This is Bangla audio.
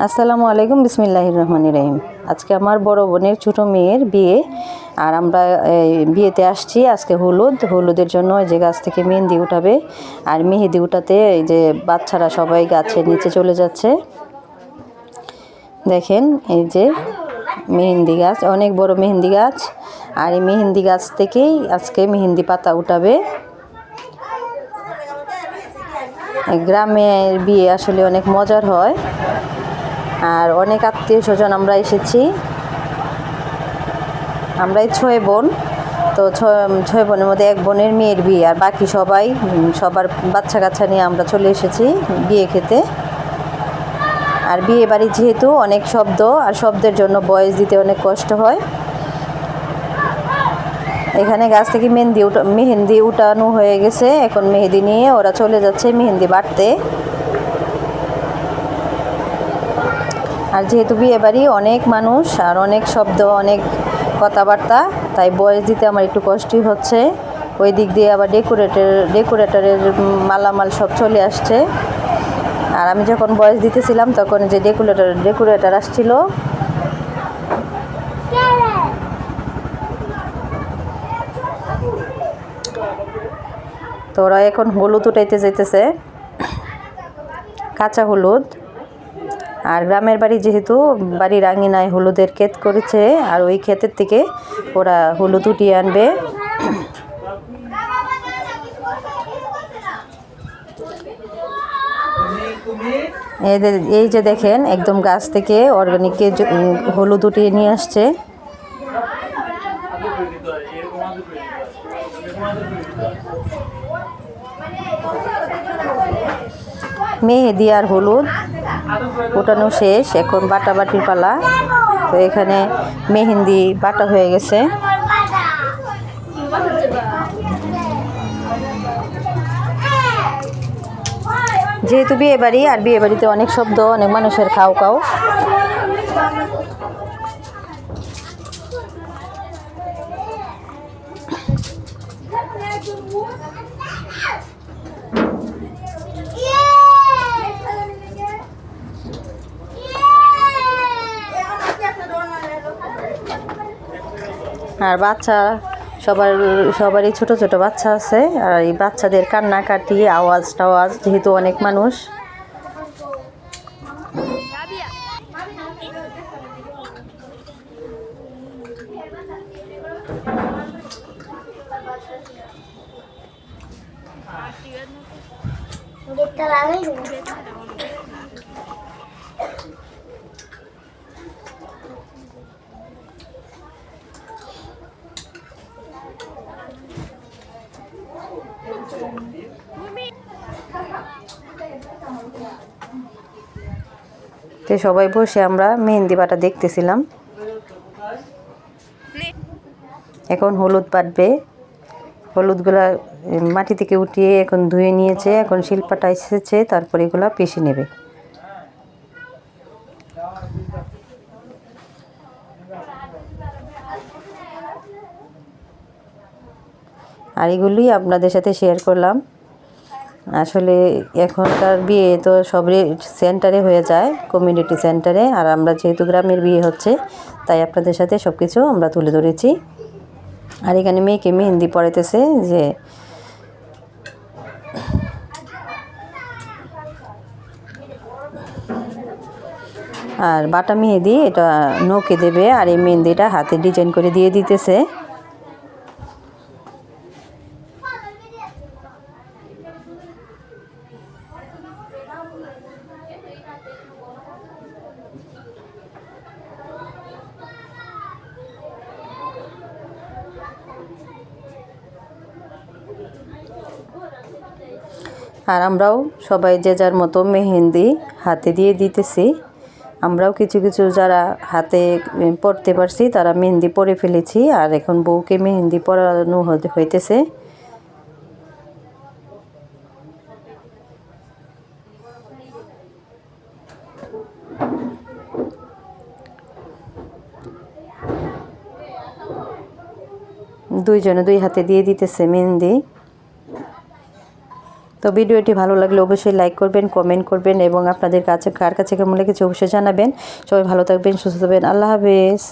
আসসালামু আলাইকুম, বিসমিল্লাহির রহমানির রহিম। আজকে আমার বড় বোনের ছোটো মেয়ের বিয়ে, আর আমরা বিয়েতে আসছি। আজকে হলুদের জন্য এই যে গাছ থেকে মেহেন্দি উঠাবে, আর মেহেদি উঠাতে এই যে বাচ্চারা সবাই গাছের নিচে চলে যাচ্ছে। দেখেন এই যে মেহেন্দি গাছ, অনেক বড় মেহেন্দি গাছ, আর এই মেহেন্দি গাছ থেকেই আজকে মেহেন্দি পাতা উঠাবে। গ্রামের বিয়ে আসলে অনেক মজার হয়, আর অনেক আত্মীয় স্বজন আমরা এসেছি। আমরাই 6 বোন, তো 6 বোনের মধ্যে এক বোনের মেয়ের বিয়ে, আর বাকি সবার বাচ্চা কাচ্চা নিয়ে আমরা চলে এসেছি বিয়ে খেতে। আর বিয়ে বাড়ি যেহেতু অনেক শব্দ, আর শব্দের জন্য ভয়েস দিতে অনেক কষ্ট হয়। এখানে গাছ থেকে মেহেন্দি উঠানো হয়ে গেছে, এখন মেহেদি নিয়ে ওরা চলে যাচ্ছে মেহেন্দি বাটতে। আর যেহেতু বিয়ে বাড়ি অনেক মানুষ আর অনেক শব্দ, অনেক কথাবার্তা, তাই ভয়েস দিতে আমার একটু কষ্টই হচ্ছে। ওই দিক দিয়ে আবার ডেকোরেটরের মালামাল সব চলে আসছে। আর আমি যখন ভয়েস দিতেছিলাম তখন যে ডেকোরেটর আসছিল। তো ওরা এখন হলুদ উঠাইতে যাইতেছে, কাঁচা হলুদ। আর গ্রামের বাড়ি যেহেতু বাড়ির আঙিনায় হলুদের ক্ষেত করেছে, আর ওই ক্ষেতের থেকে ওরা হলুদ উঠিয়ে আনবে। এই যে দেখেন, একদম গাছ থেকে অর্গানিক হলুদ উঠিয়ে নিয়ে আসছে। মেহেদি আর হলুদ ওঠানো শেষ, এখন বাটাবাটির পালা। তো এখানে মেহেন্দি বাটা হয়ে গেছে। যেহেতু বিয়ে বাড়ি, আর বিয়ে বাড়িতে অনেক শব্দ, অনেক মানুষের খাও খাও। আর বাচ্চা সবারই ছোট ছোট বাচ্চা আছে, আর এই বাচ্চাদের কান্নাকাটি, আওয়াজ টাওয়াজ, যেহেতু অনেক মানুষ। তো সবাই বসে আমরা মেহেন্দি বাটা দেখতেছিলাম। এখন হলুদ বাটবে। হলুদগুলা মাটি থেকে উঠিয়ে এখন ধুয়ে নিয়েছে, এখন শিলপাটা এসেছে, তারপরে এগুলা পিষে নেবে। আর এগুলি আপনাদের সাথে শেয়ার করলাম। আসলে এখনকার বিয়ে তো সবই সেন্টারে হয়ে যায়, কমিউনিটি সেন্টারে, আর আমরা যেহেতু গ্রামের বিয়ে হচ্ছে, তাই আপনাদের সাথে সব কিছু আমরা তুলে ধরেছি। আর এখানে মেয়েকে মেহেন্দি পরাইতেছে, যে আর বাটা মেহেদি এটা নৌকে দেবে, আর এই মেহেন্দিটা হাতে ডিজাইন করে দিয়ে দিতেছে। আর আমরাও সবাই যে যার মতো মেহেন্দি হাতে দিয়ে দিতেছি। আমরাও কিছু কিছু যারা হাতে পরতে পারছি তারা মেহেন্দি পরে ফেলেছি, আর এখন বউকে মেহেন্দি পরানো হইতেছে। দুইজনে দুই হাতে দিয়ে দিতেছে মেহেন্দি। তো ভিডিওটি ভালো লাগলে অবশ্যই লাইক করবেন, কমেন্ট করবেন এবং আপনাদের কাছে কার কাছে কেমন লেগেছে অবশ্যই জানাবেন। সবাই ভালো থাকবেন, সুস্থ থাকবেন। আল্লাহ হাফেজ।